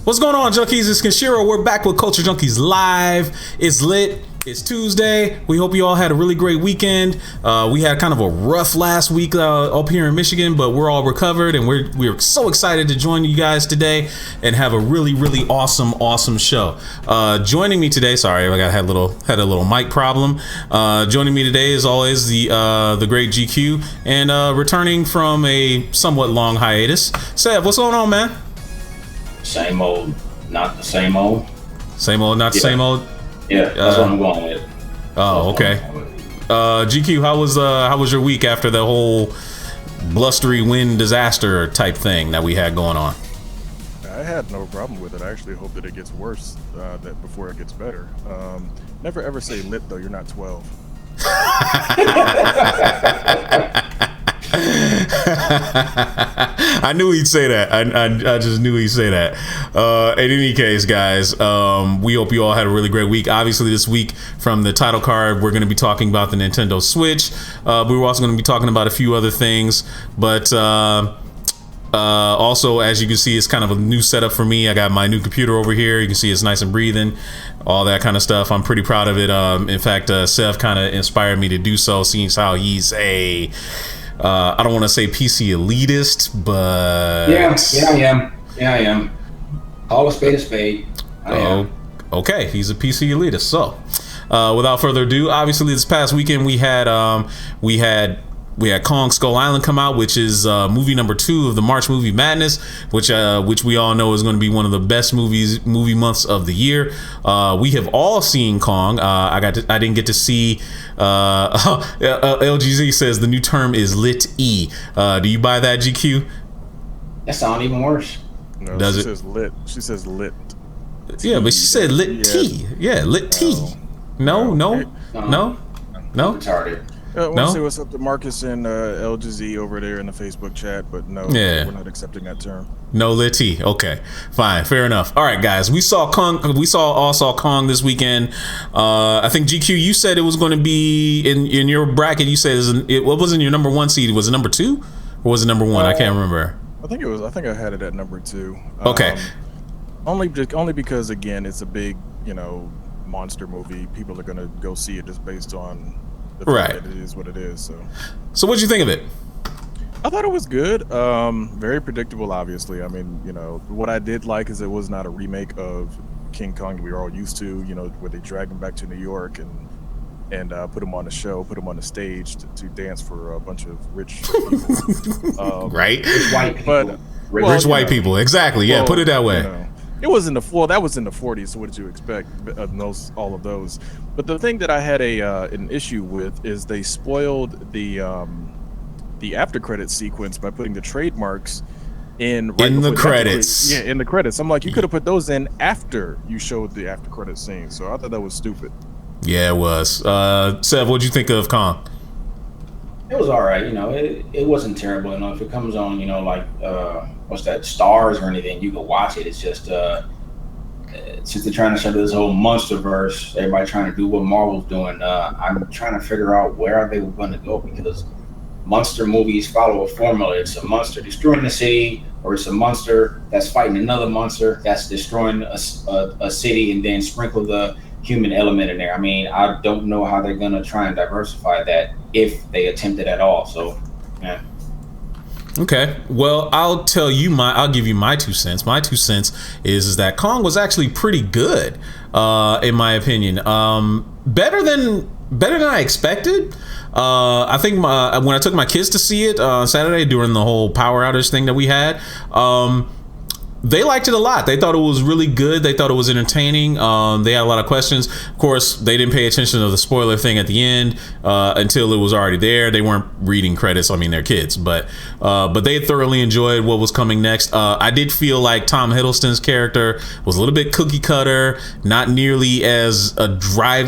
What's going on, Junkies? It's Switch-eroo. We're back with Culture Junkies Live. It's lit. It's Tuesday. We hope you all had a really great weekend. We had kind of a rough last week up here in Michigan, but we're all recovered, and we're so excited to join you guys today and have a really awesome show. Joining me today, sorry, I had a little mic problem. Joining me today, as always, the great GQ, and returning from a somewhat long hiatus, Sev. What's going on, man? Same old, not the same old. Same old, not the same old. Yeah, that's what I'm going with. Oh, okay. GQ, how was your week after the whole blustery wind disaster type thing that we had going on? I had no problem with it. I actually hope that it gets worse before it gets better. Never ever say lit though. You're not 12. I knew he'd say that. I just knew he'd say that. In any case, guys, we hope you all had a really great week. Obviously, this week from the title card, we're going to be talking about the Nintendo Switch. We're also going to be talking about a few other things. But also, as you can see, it's kind of a new setup for me. I got my new computer over here. You can see it's nice and breathing, all that kind of stuff. I'm pretty proud of it. In fact, Sev kind of inspired me to do so, seeing how he's a... I don't want to say PC elitist, but yeah, I am. Call a spade. I am. Okay, he's a PC elitist. So, without further ado, obviously this past weekend we had Kong Skull Island come out, which is movie number 2 of the March Movie Madness, which we all know is going to be one of the best movie months of the year. We have all seen Kong. I didn't get to see. LGZ says the new term is lit E. Do you buy that, GQ? That sounds even worse. No, Does she it? says lit. She says lit. Yeah, but she said lit T. Yeah, lit T. No. Retarded. I want to say what's up to Marcus and LGZ over there in the Facebook chat, but no, we're not accepting that term. No lit T. Okay, fine, fair enough. All right, guys, we saw Kong. We all saw Kong this weekend. I think GQ, you said it was going to be in your bracket. You said what was in your number 1 seed? Was it number 2 or was it number 1? I can't remember. I think I had it at number 2. Okay. Only because again, it's a big monster movie. People are gonna go see it just based on. Right. It is what it is. So what'd you think of it? I thought it was good. Very predictable, obviously. I mean, what I did like is it was not a remake of King Kong we were all used to, where they dragged him back to New York and put him on the show, put him on the stage to dance for a bunch of rich people. Right. Rich white people. Rich white people. Exactly. Yeah. Put it that way. It was in the floor. That was in the 40s. So what did you expect? All of those. But the thing that I had an issue with is they spoiled the after credit sequence by putting the trademarks in the credits. Yeah, in the credits. I'm like, you could have put those in after you showed the after credit scene. So I thought that was stupid. Yeah, it was. Sev, what'd you think of Kong? It was all right. It wasn't terrible. If it comes on, like what's that, Stars or anything, you can watch it. It's just since they're trying to start this whole monsterverse, everybody trying to do what Marvel's doing. I'm trying to figure out where they were going to go, because monster movies follow a formula. It's a monster destroying the city, or it's a monster that's fighting another monster that's destroying a city, and then sprinkle the human element in there. I mean, I don't know how they're going to try and diversify that if they attempt it at all. So, yeah. Okay, well, I'll give you my 2 cents. My 2 cents is that Kong was actually pretty good, in my opinion. Better than I expected. I think when I took my kids to see it Saturday during the whole power outage thing that we had, they liked it a lot. They thought it was really good. They thought it was entertaining. They had a lot of questions. Of course, they didn't pay attention to the spoiler thing at the end until it was already there. They weren't reading credits. I mean, they're kids, but they thoroughly enjoyed what was coming next. I did feel like Tom Hiddleston's character was a little bit cookie cutter, not nearly as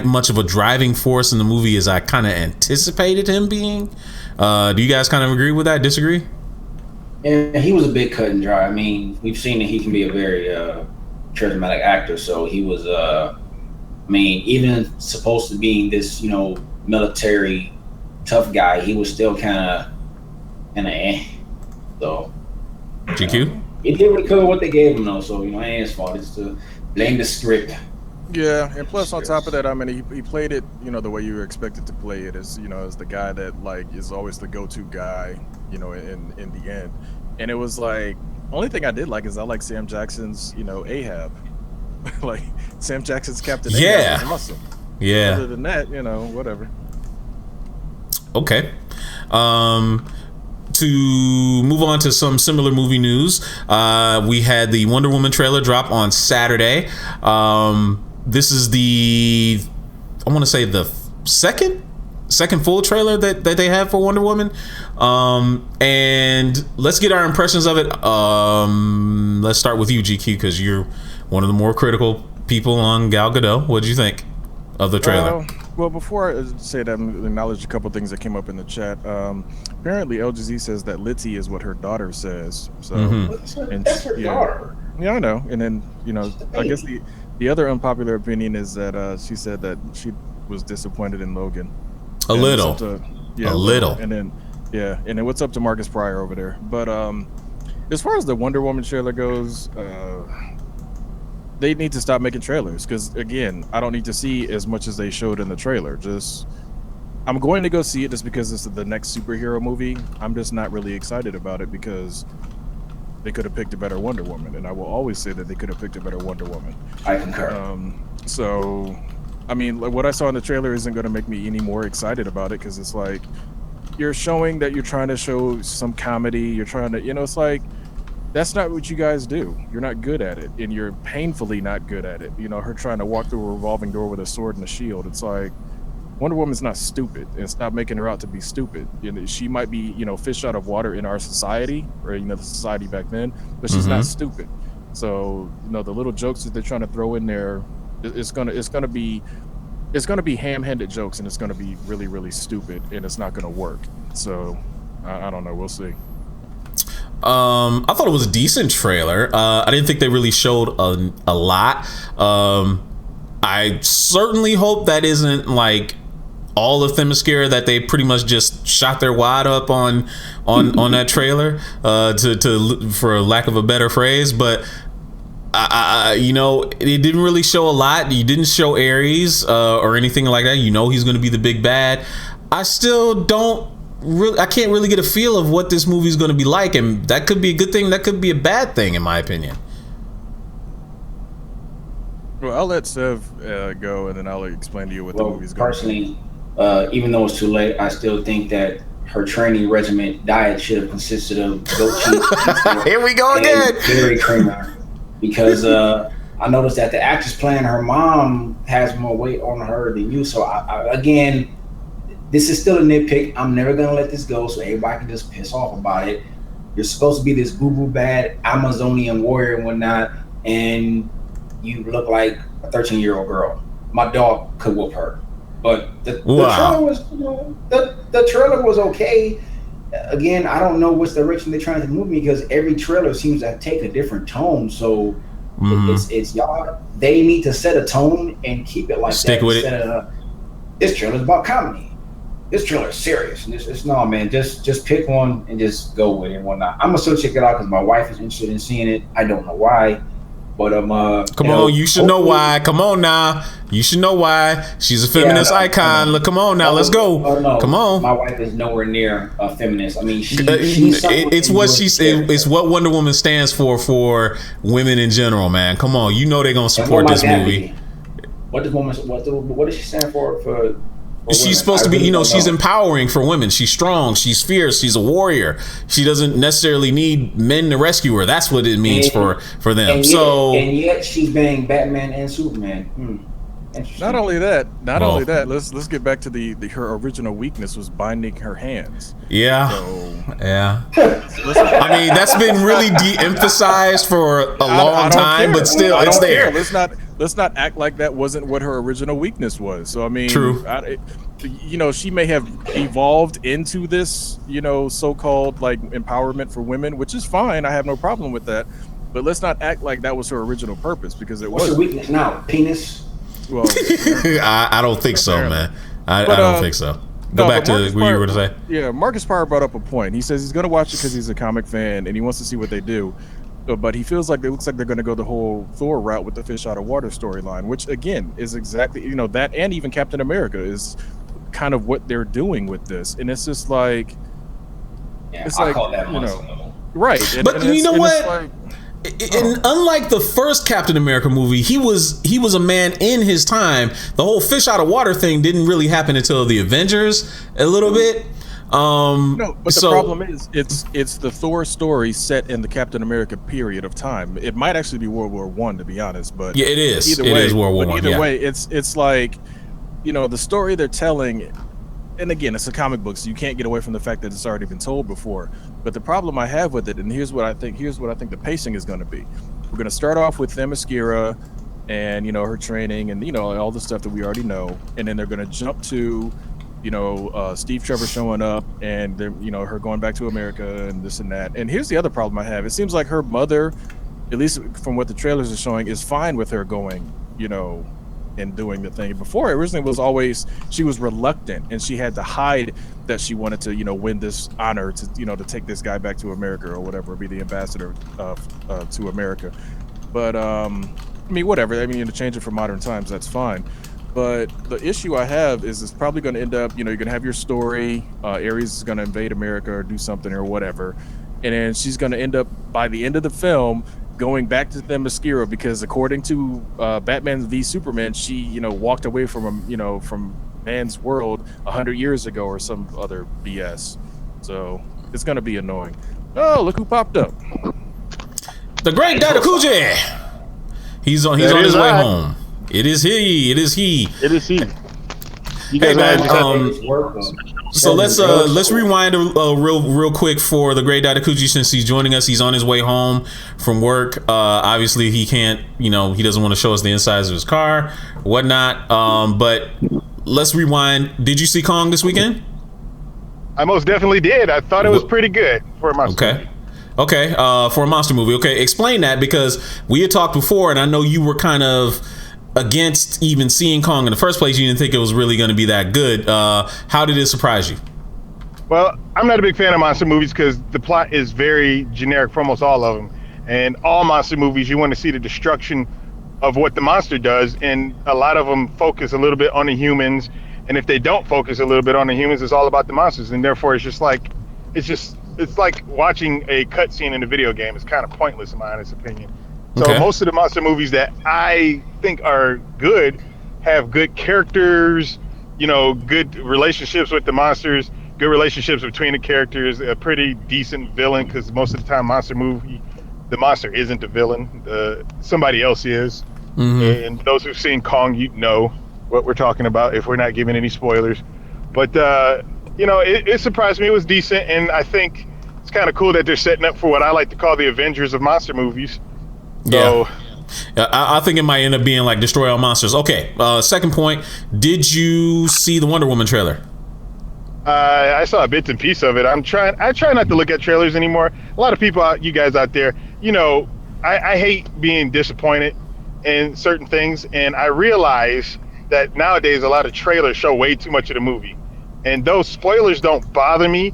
much of a driving force in the movie as I kind of anticipated him being. Do you guys kind of agree with that? Disagree? And he was a bit cut and dry. I mean, we've seen that he can be a very charismatic actor. So he was, even supposed to being this, military tough guy, he was still kind of eh. So GQ? He did what he could with what they gave him, though. So it ain't his fault. It's to blame the script. Yeah, and plus on top of that, I mean, he played it, the way you were expected to play it, as as the guy that like is always the go-to guy, in the end. And it was like, only thing I did like is I like Sam Jackson's, Ahab. Like Sam Jackson's Captain Ahab was awesome. Yeah. Other than that, whatever. Okay. To move on to some similar movie news, we had the Wonder Woman trailer drop on Saturday. This is I want to say the second full trailer that they have for Wonder Woman. And let's get our impressions of it. Let's start with you, GQ, because you're one of the more critical people on Gal Gadot. What did you think of the trailer? Well, before I say that, I'm acknowledge a couple things that came up in the chat. Apparently, LGZ says that Litzy is what her daughter says. So, that's her daughter. Yeah, I know. And then, I guess the other unpopular opinion is that she said that she was disappointed in Logan. A little. And then what's up to Marcus Pryor over there? But as far as the Wonder Woman trailer goes, they need to stop making trailers, because again, I don't need to see as much as they showed in the trailer. I'm going to go see it just because this is the next superhero movie. I'm just not really excited about it because they could have picked a better Wonder Woman, and I will always say that they could have picked a better Wonder Woman. I concur. So, I mean, like, what I saw in the trailer isn't going to make me any more excited about it, because it's like you're showing that you're trying to show some comedy. You're trying to, it's like, that's not what you guys do. You're not good at it, and you're painfully not good at it. Her trying to walk through a revolving door with a sword and a shield. It's like, Wonder Woman's not stupid, and stop making her out to be stupid. She might be, fish out of water in our society, or the society back then, but she's not stupid. So, the little jokes that they're trying to throw in there, it's gonna be ham-handed jokes, and it's gonna be really, really stupid, and it's not gonna work. So, I don't know. We'll see. I thought it was a decent trailer. I didn't think they really showed a lot. I certainly hope that isn't like all of Themyscira, that they pretty much just shot their wad up on that trailer, to for lack of a better phrase. But it didn't really show a lot. You didn't show Ares or anything like that. He's going to be the big bad. I still I can't really get a feel of what this movie is going to be like, and that could be a good thing, that could be a bad thing, in my opinion. Well, I'll let Sev go, and then I'll explain to you what the movie's going to be. Personally, even though it's too late, I still think that her training regimen diet should have consisted of goat cheese. Here we go again. Dairy creamer, because I noticed that the actress playing her mom has more weight on her than you. So again, this is still a nitpick. I'm never gonna let this go, so everybody can just piss off about it. You're supposed to be this boo-boo bad Amazonian warrior and whatnot, and you look like a 13-year-old girl. My dog could whoop her. But the trailer was, the trailer was okay. Again, I don't know which direction they're trying to move me, because every trailer seems to take a different tone. So it's y'all. They need to set a tone and keep it like Stick that. with it. This trailer is about comedy. This trailer is serious. It's no, man. Just pick one and just go with it and whatnot. I'm gonna still check it out because my wife is interested in seeing it. I don't know why. But come on, you should know why. Come on now, you should know why. She's a feminist icon. Look, come on now, let's go. No. Come on. My wife is nowhere near a feminist. I mean, it's what Wonder Woman stands for women in general, man. Come on, they're gonna support this movie. What does she stand for she's supposed to be, she's empowering for women. She's strong. She's fierce. She's a warrior. She doesn't necessarily need men to rescue her. That's what it means for them. And yet she's banging Batman and Superman. Not only that. Let's get back to her original weakness was binding her hands. Yeah. Yeah. I mean, that's been really de-emphasized for a long time, but still, it's there. Let's not act like that wasn't what her original weakness was. So I mean, true. She may have evolved into this, so-called like empowerment for women, which is fine. I have no problem with that. But let's not act like that was her original purpose, because it wasn't. What's her weakness now? Penis? Well, I don't think so, man. I don't think so. Go back to what you were going to say. Yeah, Marcus Pryor brought up a point. He says he's going to watch it because he's a comic fan and he wants to see what they do. But he feels like it looks like they're going to go the whole Thor route with the fish out of water storyline, which again is exactly that, and even Captain America is kind of what they're doing with this, and it's just like, it's I call that right. And, but you know what? And unlike the first Captain America movie, he was a man in his time. The whole fish out of water thing didn't really happen until the Avengers a little bit. No, but the problem is it's the Thor story set in the Captain America period of time. It might actually be World War I, to be honest, but yeah, it is. Either way, is World War I. Either way, it's like, the story they're telling, and again, it's a comic book, so you can't get away from the fact that it's already been told before. But the problem I have with it, and here's what I think the pacing is going to be. We're going to start off with Themyscira and her training and all the stuff that we already know, and then they're going to jump to Steve Trevor showing up and her going back to America and this and that. And here's the other problem I have. It seems like her mother, at least from what the trailers are showing, is fine with her going, and doing the thing. Before, originally was always, she was reluctant and she had to hide that she wanted to, win this honor to, to take this guy back to America or whatever, be the ambassador to America. But, whatever. To change it for modern times, that's fine. But the issue I have is it's probably going to end up, you're going to have your story, Ares is going to invade America or do something or whatever. And then she's going to end up, by the end of the film, going back to Themyscira because according to Batman v Superman, she, walked away from, from man's world 100 years ago or some other BS. So it's going to be annoying. Oh, look who popped up. The great Dadakuji. He's on his way home. It is he. You guys so let's rewind real quick for the great Dadakuji since he's joining us. He's on his way home from work. Obviously he can't, he doesn't want to show us the insides of his car, whatnot. But let's rewind. Did you see Kong this weekend? I most definitely did. I thought it was pretty good for a monster movie. Okay, for a monster movie. Okay, explain that, because we had talked before, and I know you were kind of against even seeing Kong in the first place. You didn't think it was really going to be that good. How did it surprise you? Well, I'm not a big fan of monster movies because the plot is very generic for almost all of them. And all monster movies, you want to see the destruction of what the monster does, and a lot of them focus a little bit on the humans. And if they don't focus a little bit on the humans, it's all about the monsters. And therefore, it's like watching a cutscene in a video game. It's kind of pointless in my honest opinion. So most of the monster movies that I think are good have good characters, good relationships with the monsters, good relationships between the characters, a pretty decent villain, because most of the time monster movie, the monster isn't the villain, somebody else is. Mm-hmm. And those who've seen Kong, know what we're talking about if we're not giving any spoilers. But, it surprised me. It was decent, and I think it's kind of cool that they're setting up for what I like to call the Avengers of monster movies. So, yeah, I think it might end up being like Destroy All Monsters. Okay, second point. Did you see the Wonder Woman trailer? I saw bits and pieces of it. I try not to look at trailers anymore. A lot of people, you guys out there, I hate being disappointed in certain things, and I realize that nowadays a lot of trailers show way too much of the movie, and those spoilers don't bother me.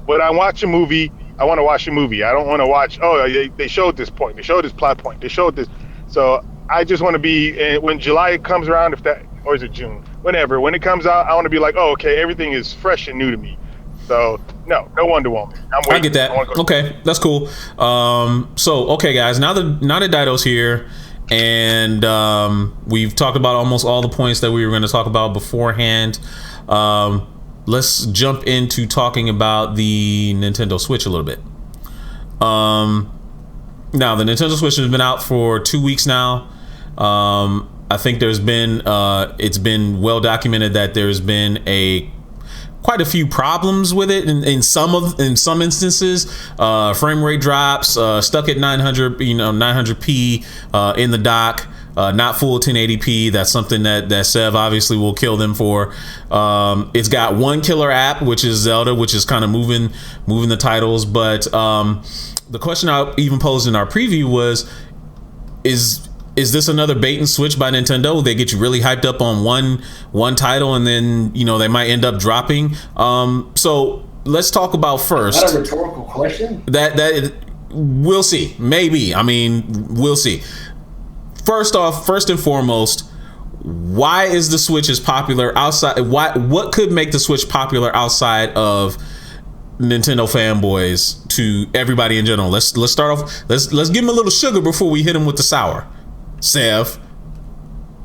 When I watch a movie, I want to watch a movie. I don't want to watch, they showed this point, they showed this plot point, they showed this. So I just want to be, when July comes around, or is it June? Whenever, when it comes out, I want to be like, everything is fresh and new to me. So no Wonder Woman. I get that. Okay, that's cool. Okay, guys, now that Dido's here, and we've talked about almost all the points that we were going to talk about beforehand. Let's jump into talking about the Nintendo Switch a little bit. Now, the Nintendo Switch has been out for 2 weeks now. I think there's been it's been well documented that there's been quite a few problems with it in some instances. Frame rate drops, stuck at 900p in the dock. Not full 1080p. That's something that Sev obviously will kill them for. It's got one killer app, which is Zelda, which is kind of moving the titles. But the question I even posed in our preview was, is this another bait and switch by Nintendo? They get you really hyped up on one title, and then they might end up dropping. So let's talk about first. Is that a rhetorical question? we'll see. Maybe. I mean, we'll see. First and foremost, why is the Switch as popular outside? What could make the Switch popular outside of Nintendo fanboys to everybody in general? Let's start off. Let's give him a little sugar before we hit him with the sour. Sev,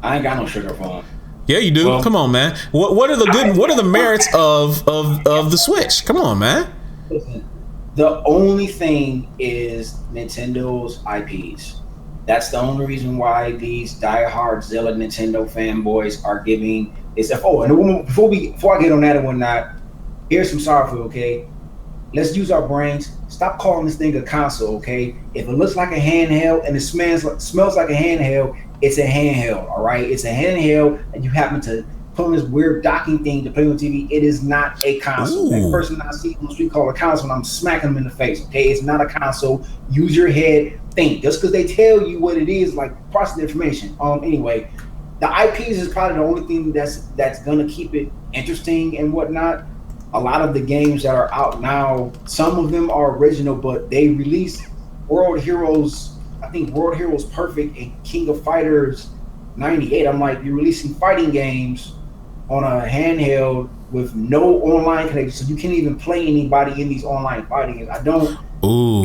I ain't got no sugar for him. Yeah, you do. Well, come on, man. What are the merits of the Switch? Come on, man. Listen, the only thing is Nintendo's IPs. That's the only reason why these diehard Zelda Nintendo fanboys are giving. It's and before I get on that and whatnot, here's some sorrow for, okay? Let's use our brains. Stop calling this thing a console, okay? If it looks like a handheld and it smells like a handheld, it's a handheld, all right? It's a handheld, and you happen to put on this weird docking thing to play on TV. It is not a console. The person I see on the street call a console, and I'm smacking them in the face, okay? It's not a console. Use your head. Think. Just because they tell you what it is, like, process the information. Anyway, the IPs is probably the only thing that's gonna keep it interesting and whatnot. A lot of the games that are out now, some of them are original, but they released World Heroes. I think World Heroes Perfect and King of Fighters 98. I'm like, you're releasing fighting games on a handheld with no online connection, so you can't even play anybody in these online fighting games. I don't.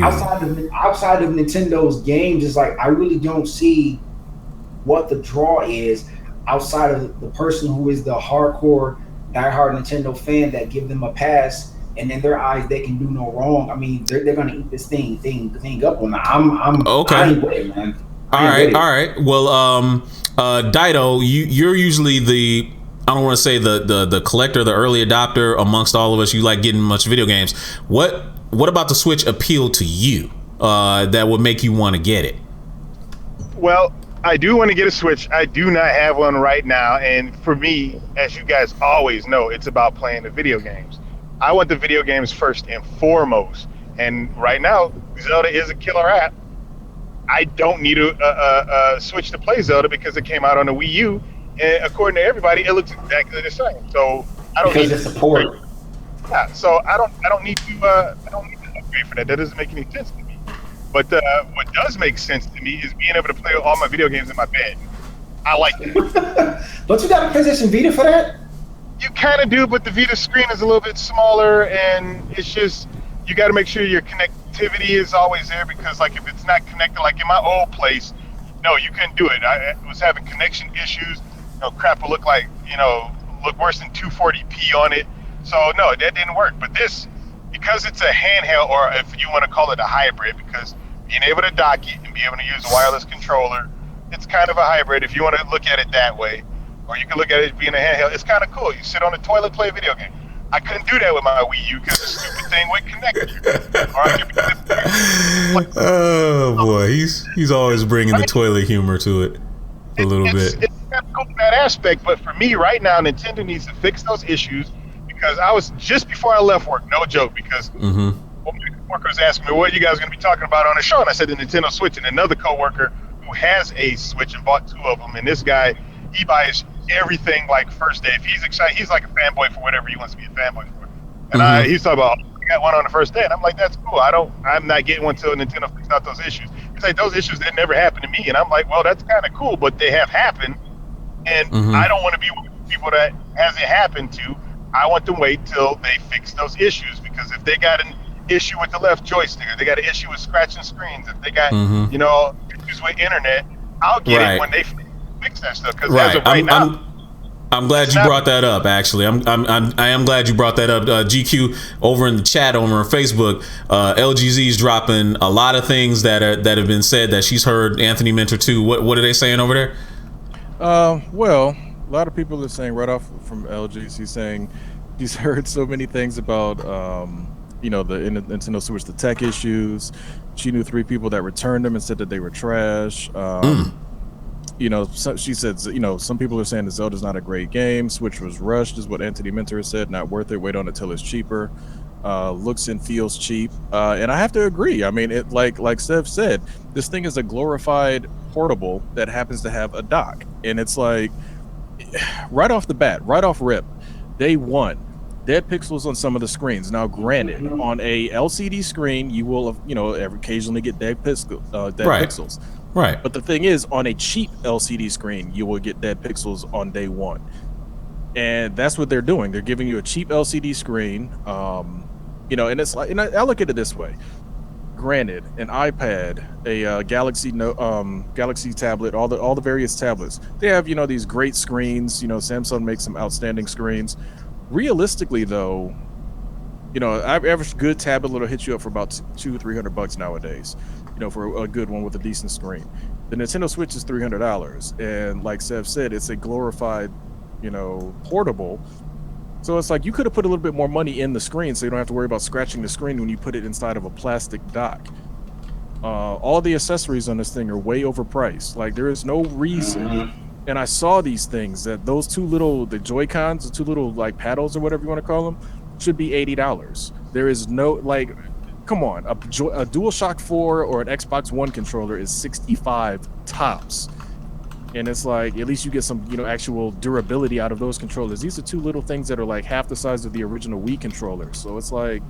Outside of Nintendo's games, it's like I really don't see what the draw is outside of the person who is the hardcore, diehard Nintendo fan that give them a pass, and in their eyes they can do no wrong. I mean, they're gonna eat this thing up on. I'm okay. I ain't with it, man. All right. Well, Dido, you're usually the, I don't want to say the collector, the early adopter amongst all of us. You like getting much video games. What about the Switch appeal to you that would make you want to get it? Well, I do want to get a Switch. I do not have one right now. And for me, as you guys always know, it's about playing the video games. I want the video games first and foremost. And right now, Zelda is a killer app. I don't need a Switch to play Zelda because it came out on the Wii U. And according to everybody, it looks exactly the same. So I don't need support. Yeah, so I don't need to upgrade for that. That doesn't make any sense to me. But what does make sense to me is being able to play all my video games in my bed. I like that. Don't you got a PlayStation Vita for that? You kind of do, but the Vita screen is a little bit smaller, and it's just, you got to make sure your connectivity is always there, because like if it's not connected, like in my old place, no, you couldn't do it. I was having connection issues. Crap will look worse than 240p on it. So no, that didn't work. But this, because it's a handheld, or if you want to call it a hybrid, because being able to dock it and be able to use a wireless controller, it's kind of a hybrid if you want to look at it that way. Or you can look at it being a handheld. It's kind of cool. You sit on the toilet, play a video game. I couldn't do that with my Wii U because the stupid thing wouldn't connect. Oh boy, he's always bringing the toilet humor to it a little bit. It's kind of cool in that aspect, but for me right now, Nintendo needs to fix those issues. Because I was, just before I left work, no joke, because one of my coworkers asked me, what are you guys going to be talking about on the show? And I said the Nintendo Switch. And another coworker who has a Switch and bought 2 of them, and this guy, he buys everything like first day. If he's excited, he's like a fanboy for whatever he wants to be a fanboy for. And he's talking about, I got one on the first day. And I'm like, that's cool. I'm not getting one until Nintendo fixes out those issues. He's like, those issues, that never happened to me. And I'm like, well, that's kind of cool, but they have happened. And I don't want to be one of the people that has it happened to. I want to wait till they fix those issues, because if they got an issue with the left joystick, if they got an issue with scratching screens, if they got issues with internet, I'll get it when they fix that stuff. Because as of right now, I'm glad you brought that up. Actually, I am glad you brought that up. GQ over in the chat over on Facebook, LGZ's dropping a lot of things that have been said that she's heard Anthony Mentor too. What are they saying over there? Well, a lot of people are saying right off from LG, he's saying he's heard so many things about, the Nintendo Switch, the tech issues. She knew 3 people that returned them and said that they were trash. She said, some people are saying that Zelda's not a great game. Switch was rushed, is what Anthony Mentor said. Not worth it. Wait on it till it's cheaper. Looks and feels cheap. And I have to agree. I mean, it like Steph said, this thing is a glorified portable that happens to have a dock. And it's like, right off the bat, right off rip, day one, dead pixels on some of the screens. Now, granted, on a LCD screen, you will, occasionally get dead pixels. Right. But the thing is, on a cheap LCD screen, you will get dead pixels on day one. And that's what they're doing. They're giving you a cheap LCD screen. And it's like, and I look at it this way. Granted, an iPad, a Galaxy tablet, all the various tablets, they have these great screens. Samsung makes some outstanding screens. Realistically, though, average good tablet will hit you up for about $200-300 nowadays. For a good one with a decent screen. The Nintendo Switch is $300, and like Sev said, it's a glorified, portable. So it's like you could have put a little bit more money in the screen, so you don't have to worry about scratching the screen when you put it inside of a plastic dock. All the accessories on this thing are way overpriced. Like, there is no reason. And I saw these things that those the Joy-Cons, the two little like paddles or whatever you want to call them, should be $80. There is no come on, a DualShock 4 or an Xbox One controller is $65 tops. And it's like, at least you get some, actual durability out of those controllers. These are two little things that are like half the size of the original Wii controller. So it's like,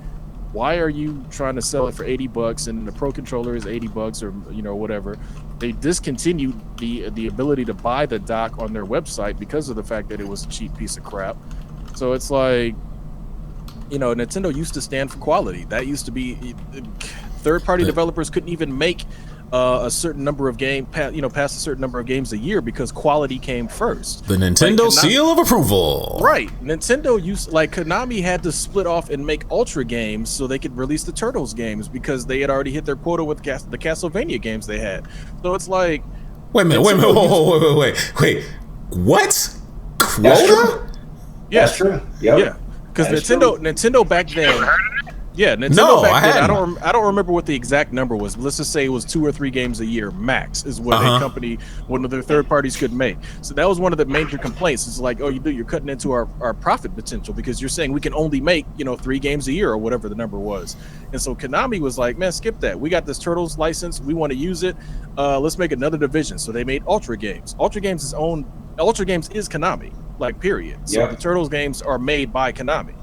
why are you trying to sell it for $80 and the Pro controller is $80 or, whatever? They discontinued the ability to buy the dock on their website because of the fact that it was a cheap piece of crap. So it's like, Nintendo used to stand for quality. That used to be third-party developers couldn't even make a certain number of past a certain number of games a year because quality came first. The Nintendo seal of approval. Right. Nintendo Konami had to split off and make Ultra games so they could release the Turtles games because they had already hit their quota with the Castlevania games they had. So it's like, wait a minute, wait. What? Quota? That's true. Yeah. That's true. Yep. Yeah. Because Nintendo back then, back then, I don't remember what the exact number was. But let's just say it was 2 or 3 games a year max is what one of their third parties could make. So that was one of the major complaints. It's like, you're cutting into our profit potential because you're saying we can only make 3 games a year or whatever the number was. And so Konami was like, man, skip that. We got this Turtles license. We want to use it. Let's make another division. So they made Ultra Games. Ultra Games is Konami. Like, period. So the Turtles games are made by Konami.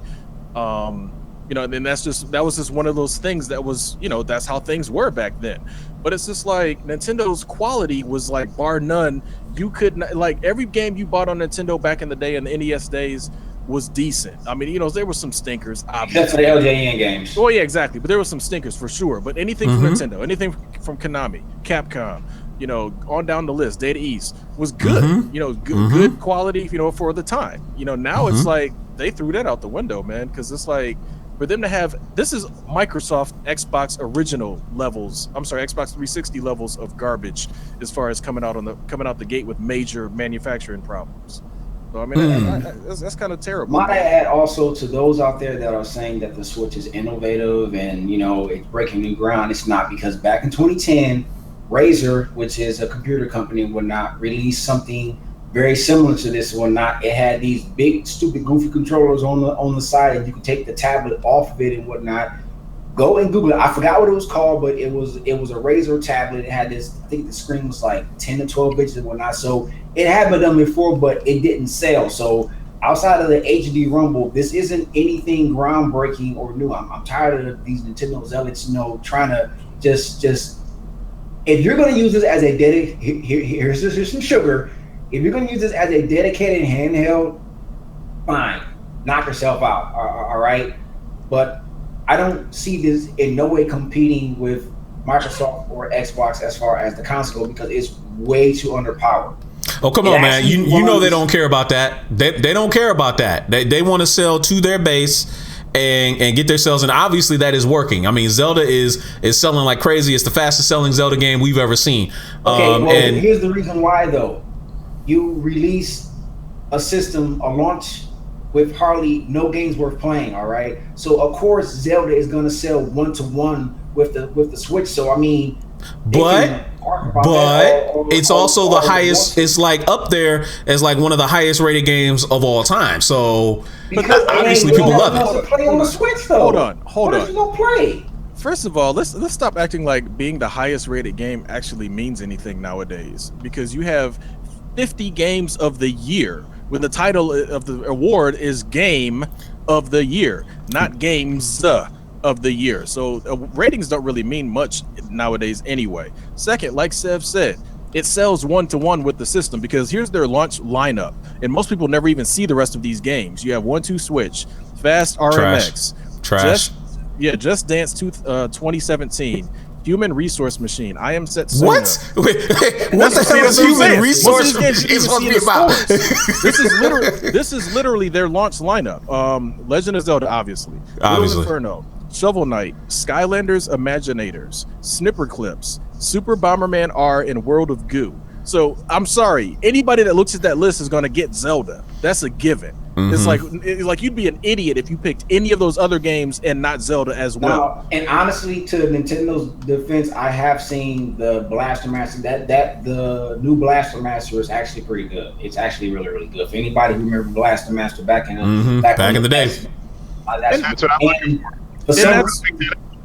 And that was just one of those things that was, that's how things were back then. But it's just like Nintendo's quality was like bar none. You could not, like, every game you bought on Nintendo back in the day in the NES days was decent. I mean, there were some stinkers, obviously. Except for the LJN games. Oh yeah, exactly. But there were some stinkers for sure. But anything from Nintendo, anything from Konami, Capcom, on down the list, Data East was good. Good quality, for the time. Now it's like they threw that out the window, man, because it's like for them to have, this is Microsoft Xbox original levels. I'm sorry, Xbox 360 levels of garbage as far as coming out the gate with major manufacturing problems. So I mean, that's kind of terrible. Might I add also to those out there that are saying that the Switch is innovative and it's breaking new ground. It's not, because back in 2010. Razer, which is a computer company, would not release something very similar to this. It had these big, stupid, goofy controllers on the side, and you could take the tablet off of it and whatnot. Go and Google it. I forgot what it was called, but it was a Razer tablet. It had this. I think the screen was like 10 to 12 inches and whatnot. So it had been done before, but it didn't sell. So outside of the HD Rumble, this isn't anything groundbreaking or new. I'm tired of these Nintendo zealots, trying to just. If you're going to use this as a here's some sugar. If you're going to use this as a dedicated handheld, fine, knock yourself out. All right, but I don't see this in no way competing with Microsoft or Xbox as far as the console, because it's way too underpowered. Oh, come on, man. You know they don't care about that. They don't care about that. They want to sell to their base and get themselves, and obviously that is working. I mean, Zelda is selling like crazy. It's the fastest selling Zelda game we've ever seen. And here's the reason why, though. You release a launch with hardly no games worth playing, all right? So of course Zelda is going to sell 1-to-1 with the Switch. So I mean, but it's also the highest. It's like up there as like one of the highest rated games of all time. So because obviously people love it. Play on the Switch, though. Hold on. You gonna play? First of all, let's stop acting like being the highest rated game actually means anything nowadays, because you have 50 games of the year when the title of the award is Game of the year, not games of the year. So ratings don't really mean much nowadays anyway. Second, like Sev said, it sells one-to-one with the system because here's their launch lineup, and most people never even see the rest of these games. You have 1-2 Switch, Fast RMX, Trash. Just Dance 2017, Human Resource Machine, I Am Setsuna. What? Wait, what the hell is Human Resource Machine? This is literally their launch lineup. Legend of Zelda, obviously. Little Inferno, Shovel Knight, Skylanders Imaginators, Snipper Clips, Super Bomberman R, and World of Goo. So I'm sorry, anybody that looks at that list is going to get Zelda. That's a given. It's like you'd be an idiot if you picked any of those other games and not Zelda as well. No, and honestly, to Nintendo's defense, I have seen the Blaster Master. That the new Blaster Master is actually pretty good. It's actually really, really good. For anybody who remember Blaster Master back in the day, that's what I'm looking for.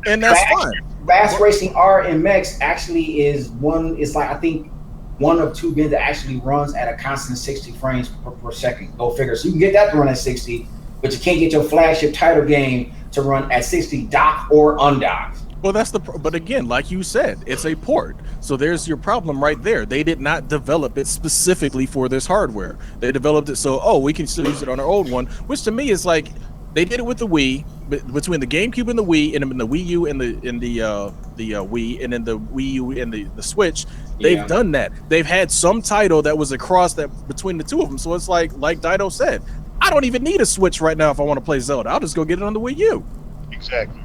And that's fine. Fast Racing RMX actually is one. It's like I think one of two games that actually runs at a constant 60 frames per second. Go figure. So you can get that to run at 60, but you can't get your flagship title game to run at 60 dock or undocked. Well, but again, like you said, it's a port. So there's your problem right there. They did not develop it specifically for this hardware. They developed it so, we can still use it on our old one, which to me is like, they did it with the Wii, between the GameCube and the Wii, and the Wii U and the Wii, and then the Wii U and the Switch. They've done that. They've had some title that was across that between the two of them. So it's like Dido said, I don't even need a Switch right now if I want to play Zelda. I'll just go get it on the Wii U. Exactly.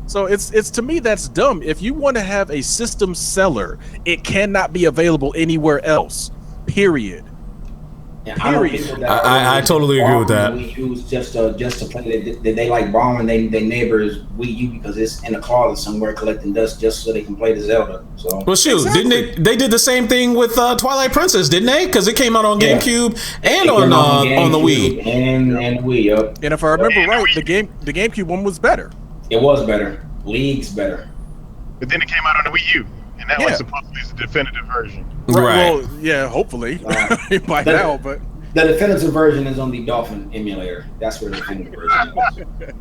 So it's to me that's dumb. If you want to have a system seller, it cannot be available anywhere else. Period. Yeah, I totally agree with that. Wii U's just to play they like borrowing their neighbor's Wii U because it's in a closet somewhere collecting dust just so they can play the Zelda. So well, shoot, didn't they did the same thing with Twilight Princess, didn't they? Because it came out on GameCube and on the Wii and Wii. Yep. And if I remember right, the GameCube one was better. It was better. League's better. But then it came out on the Wii U, and that was supposedly the definitive version. Right. Well, yeah, hopefully by now, but the definitive version is on the Dolphin emulator. That's where the definitive version is.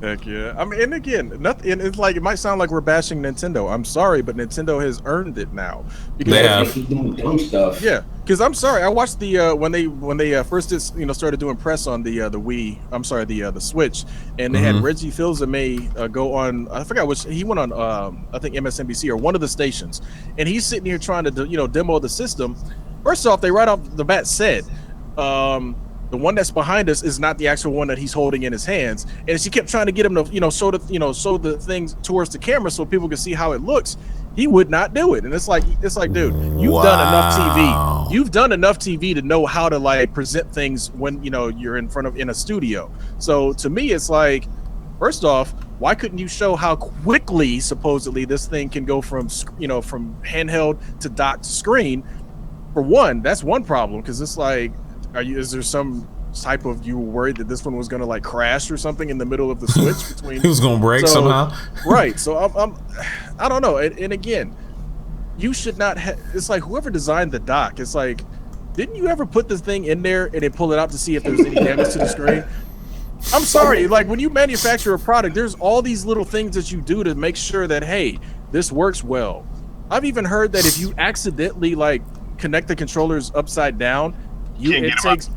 Heck yeah. I mean, and again, nothing. It's like it might sound like we're bashing Nintendo. I'm sorry, but Nintendo has earned it now. Because they keep doing dumb stuff. Yeah, because I'm sorry. I watched the when they first started doing press on the Wii. I'm sorry, the Switch, and they had Reggie Fils-Aimé go on. I forgot which he went on. I think MSNBC or one of the stations, and he's sitting here trying to demo the system. First off, they right off the bat said. The one that's behind us is not the actual one that he's holding in his hands, and she kept trying to get him to show the things towards the camera so people can see how it looks. He would not do it, and it's like dude, you've done enough TV. You've done enough TV to know how to like present things when you're in a studio. So to me, it's like, first off, why couldn't you show how quickly supposedly this thing can go from from handheld to dock to screen? For one, that's one problem because it's like. Is there some type of you were worried that this one was going to like crash or something in the middle of the Switch between it was going to break somehow? Right. So I don't know. And again, you should not it's like whoever designed the dock, it's like, didn't you ever put this thing in there and then pull it out to see if there's any damage to the screen? I'm sorry, like when you manufacture a product, there's all these little things that you do to make sure that, hey, this works well. I've even heard that if you accidentally like connect the controllers upside down, you cannot.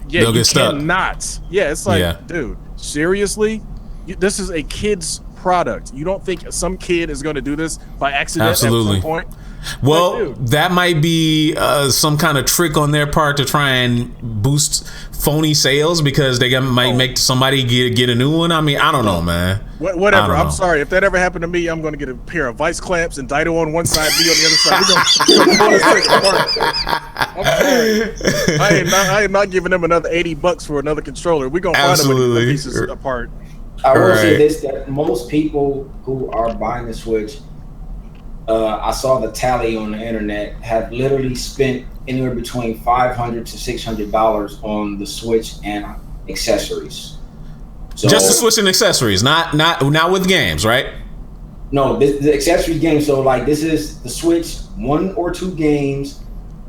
Yeah, it's like, dude, seriously? This is a kid's product. You don't think some kid is going to do this by accident at some point? Well, that might be some kind of trick on their part to try and boost phony sales because they might make somebody get a new one. I mean, I don't know, man. Whatever. I'm sorry. If that ever happened to me, I'm going to get a pair of vice clamps and Dido on one side, me on the other side. I am not giving them another $80 for another controller. We're going to find them the pieces apart. I will say this, that most people who are buying the Switch, I saw the tally on the internet, have literally spent anywhere between $500 to $600 on the Switch and accessories. So, just the Switch and accessories, not with games, right? No, the accessories games. So like this is the Switch, 1 or 2 games,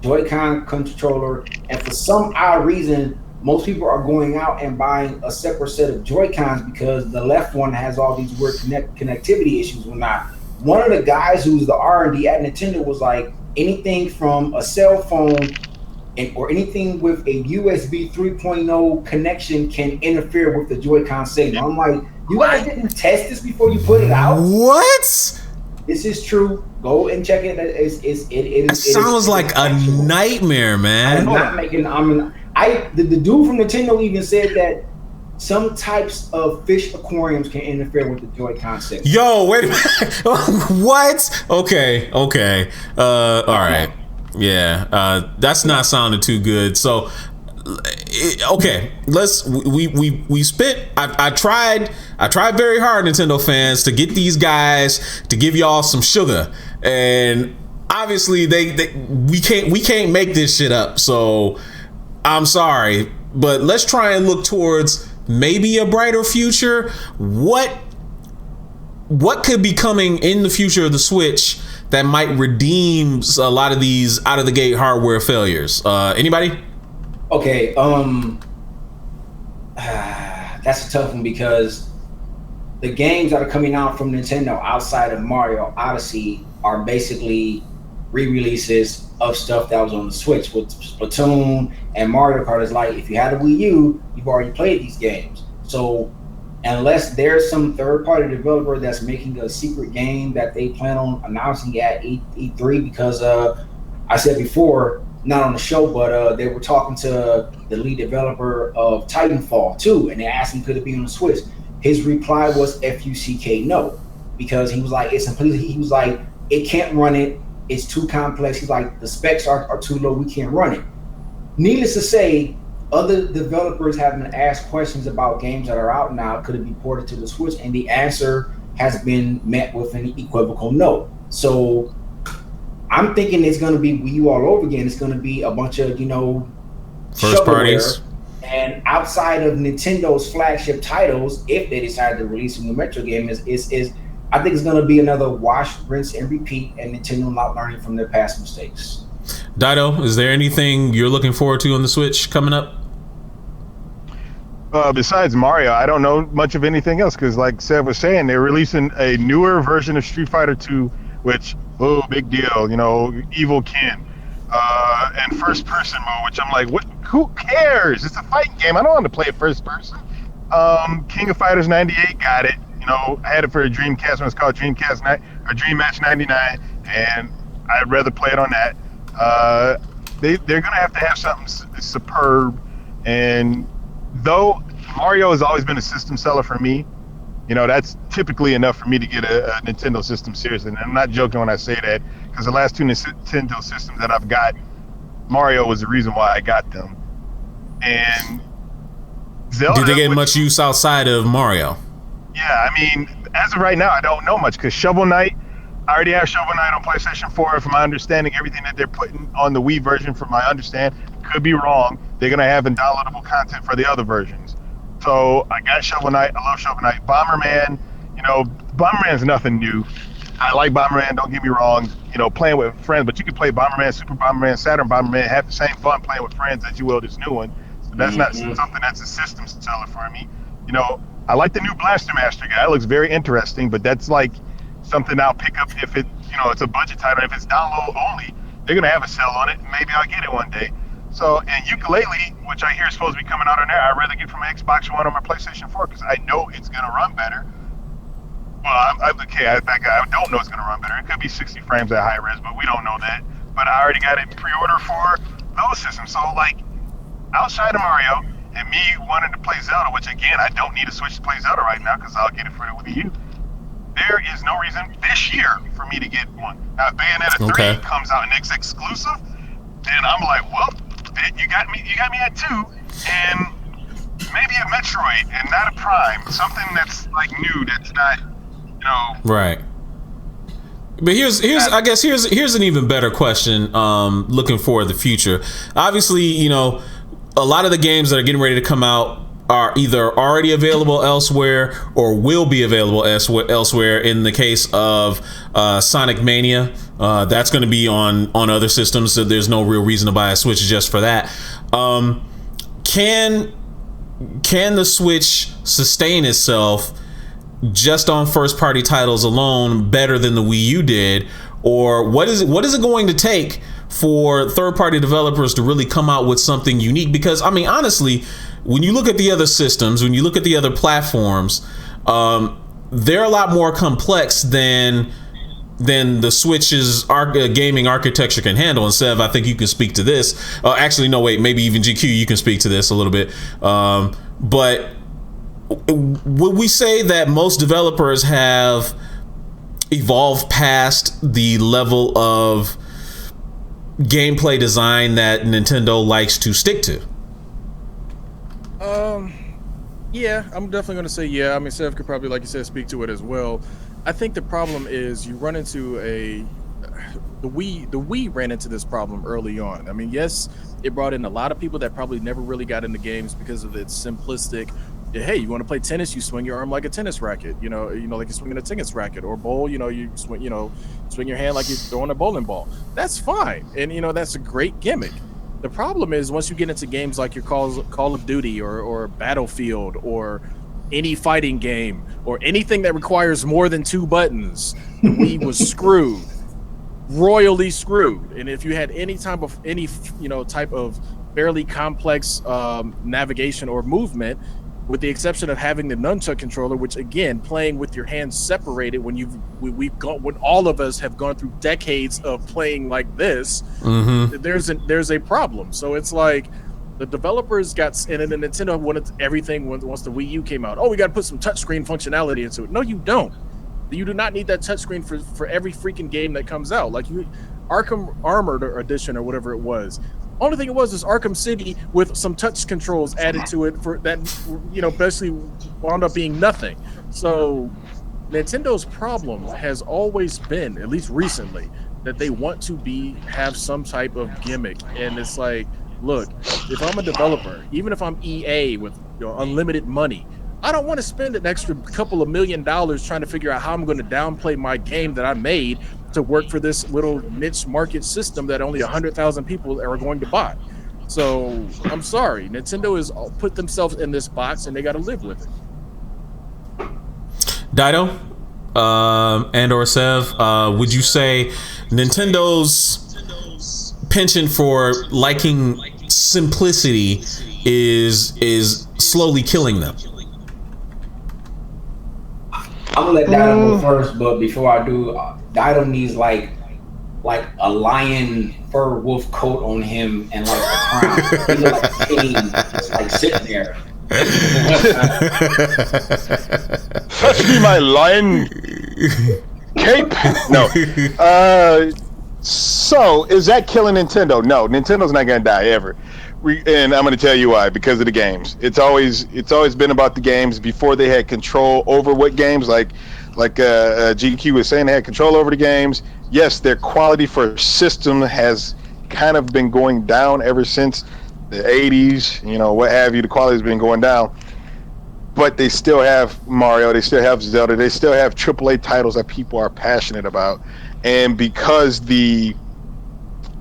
Joy-Con controller, and for some odd reason, most people are going out and buying a separate set of Joy-Cons because the left one has all these weird connectivity issues. Well, not one of the guys who's the R&D at Nintendo was like, anything from a cell phone or anything with a USB 3.0 connection can interfere with the Joy-Con signal. I'm like, you guys didn't test this before you put it out? What? This is true. Go and check it. It sounds like a nightmare, man. I'm not making. The dude from Nintendo even said that some types of fish aquariums can interfere with the Joy-Con signal. Yo, wait a minute. What? Okay. All right. Yeah. That's not sounding too good. So, okay. We spit. I tried very hard, Nintendo fans, to get these guys to give y'all some sugar, and obviously we can't make this shit up. So I'm sorry, but let's try and look towards maybe a brighter future. What could be coming in the future of the Switch that might redeem a lot of these out of the gate hardware failures? Anybody? Okay, that's a tough one because the games that are coming out from Nintendo outside of Mario Odyssey are basically re-releases of stuff that was on the Switch. With Splatoon and Mario Kart, is like, if you had a Wii U, you've already played these games. So unless there's some third-party developer that's making a secret game that they plan on announcing at E3, because I said before, not on the show, but they were talking to the lead developer of Titanfall 2, and they asked him, could it be on the Switch? His reply was FUCK no, because he was like, he was like, it can't run it. It's too complex. He's like, the specs are too low. We can't run it. Needless to say, other developers have been asked questions about games that are out now. Could it be ported to the Switch? And the answer has been met with an equivocal no. So I'm thinking it's going to be Wii U all over again. It's going to be a bunch of, first parties. And outside of Nintendo's flagship titles, if they decide to release a new Metro game, is I think it's going to be another wash, rinse, and repeat, and Nintendo not learning from their past mistakes. Dido, is there anything you're looking forward to on the Switch coming up? Besides Mario, I don't know much of anything else because, like Seth was saying, they're releasing a newer version of Street Fighter 2, which, big deal, Evil Ken, and first person mode, which I'm like, what? Who cares? It's a fighting game. I don't want to play it first person. King of Fighters 98 got it. I had it for a Dreamcast when it's called Dream Match 99, and I'd rather play it on that. They're gonna have to have something superb, and though Mario has always been a system seller for me, that's typically enough for me to get a Nintendo system seriously. And I'm not joking when I say that, because the last two Nintendo systems that I've got, Mario was the reason why I got them. And Zelda, did they get much use outside of Mario? Yeah, I mean, as of right now, I don't know much, because Shovel Knight, I already have Shovel Knight on PlayStation 4. From my understanding, everything that they're putting on the Wii version, from my understand, could be wrong. They're going to have downloadable content for the other versions. So I got Shovel Knight. I love Shovel Knight. Bomberman, Bomberman's nothing new. I like Bomberman, don't get me wrong, playing with friends, but you can play Bomberman, Super Bomberman, Saturn Bomberman, have the same fun playing with friends that you will this new one. So that's not something that's a system seller for me. I like the new Blaster Master guy. It looks very interesting, but that's like something I'll pick up if it's a budget title. If it's download only, they're going to have a sale on it. Maybe I'll get it one day. So, and Yooka-Laylee, which I hear is supposed to be coming out on there, I'd rather get from my Xbox One or my PlayStation 4 because I know it's going to run better. Well, I don't know it's going to run better. It could be 60 frames at high res, but we don't know that. But I already got it pre-order for those systems. So, outside of Mario and me wanting to play Zelda, which, again, I don't need a Switch to play Zelda right now because I'll get it for the Wii U, there is no reason this year for me to get one. Now, if Bayonetta 3 comes out and it's exclusive, then I'm like, well, you got me at 2, and maybe a Metroid and not a Prime, something that's new, that's not, right. But here's an even better question. Looking for the future, obviously, a lot of the games that are getting ready to come out are either already available elsewhere or will be available elsewhere. In the case of Sonic Mania, that's going to be on other systems, so there's no real reason to buy a Switch just for that. can the Switch sustain itself just on first party titles alone better than the Wii U did, or what is it going to take for third party developers to really come out with something unique? Because I mean, honestly, when you look at the other systems, when you look at the other platforms, they're a lot more complex than the Switch's gaming architecture can handle. And Sev, I think you can speak to this. Actually, no, wait, maybe even GQ, you can speak to this a little bit. But would we say that most developers have evolved past the level of gameplay design that Nintendo likes to stick to? Yeah, I'm definitely going to say yeah. I mean, Sev could probably, like you said, speak to it as well. I think the problem is you run into the Wii ran into this problem early on. I mean, yes, it brought in a lot of people that probably never really got into games because of its simplistic, hey, you want to play tennis, you swing your arm like a tennis racket, like you're swinging a tennis racket, or bowl, you swing your hand like you're throwing a bowling ball. That's fine. And, that's a great gimmick. The problem is once you get into games like your Call of Duty or Battlefield or any fighting game or anything that requires more than 2 buttons, the Wii was screwed, royally screwed. And if you had any type of fairly complex navigation or movement, with the exception of having the nunchuck controller, which again, playing with your hands separated when when all of us have gone through decades of playing like this, there's a problem. So it's like the developers and then Nintendo wanted everything once the Wii U came out. Oh, we got to put some touchscreen functionality into it. No, you don't. You do not need that touchscreen for every freaking game that comes out. Like Arkham Armored Edition or whatever it was. Only thing it was is Arkham City with some touch controls added to it for that, basically wound up being nothing. So Nintendo's problem has always been, at least recently, that they want to have some type of gimmick. And it's like, look, if I'm a developer, even if I'm EA with unlimited money, I don't want to spend an extra couple of $1 million trying to figure out how I'm going to downplay my game that I made to work for this little niche market system that only 100,000 people are going to buy. So I'm sorry, Nintendo has put themselves in this box and they got to live with it. Dido and or Sev, would you say Nintendo's penchant for liking simplicity is slowly killing them? I'm gonna let Dido go first, but before I do, Dido needs like a lion fur wolf coat on him and like a crown. He look like a king, just like sitting there. Touch me, my lion cape. No. So is that killing Nintendo? No, Nintendo's not gonna die ever. And I'm going to tell you why. Because of the games. It's always been about the games. Before they had control over what games, like GQ was saying, they had control over the games. Yes, their quality for system has kind of been going down ever since the 80s. What have you. The quality has been going down. But they still have Mario. They still have Zelda. They still have AAA titles that people are passionate about. And because the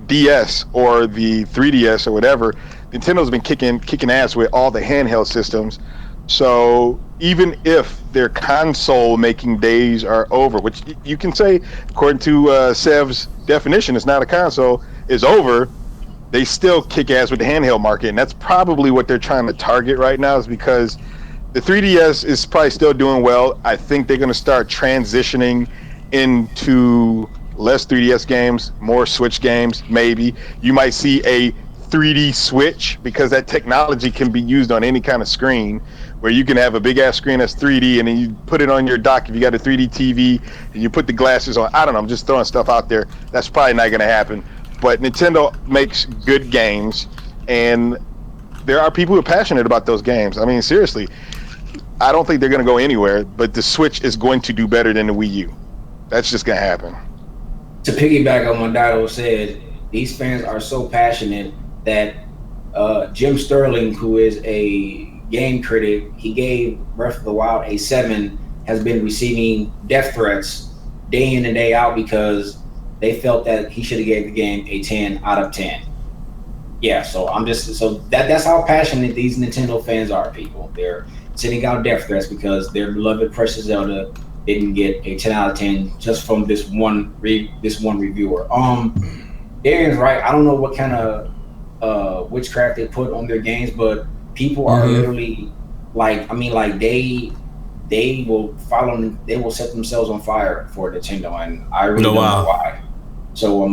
DS or the 3DS or whatever, Nintendo's been kicking ass with all the handheld systems. So even if their console making days are over, which you can say, according to Sev's definition, it's not a console, is over, they still kick ass with the handheld market. And that's probably what they're trying to target right now, is because the 3DS is probably still doing well. I think they're going to start transitioning into less 3DS games, more Switch games, maybe. You might see a 3D Switch, because that technology can be used on any kind of screen, where you can have a big ass screen that's 3D and then you put it on your dock if you got a 3D TV and you put the glasses on. I don't know, I'm just throwing stuff out there. That's probably not going to happen. But Nintendo makes good games, and there are people who are passionate about those games. I mean, seriously, I don't think they're going to go anywhere, but the Switch is going to do better than the Wii U. That's just going to happen. To piggyback on what Dido said, these fans are so passionate that Jim Sterling, who is a game critic, he gave Breath of the Wild a 7, has been receiving death threats day in and day out because they felt that he should have gave the game a 10 out of 10. yeah, so that's how passionate these Nintendo fans are. People, they're sending out death threats because their beloved precious Zelda didn't get a 10 out of 10 just from this one reviewer. Darian's right. I don't know what kind of witchcraft they put on their games, but people are literally like, I mean, like they will they will set themselves on fire for Nintendo, and I really don't know why. So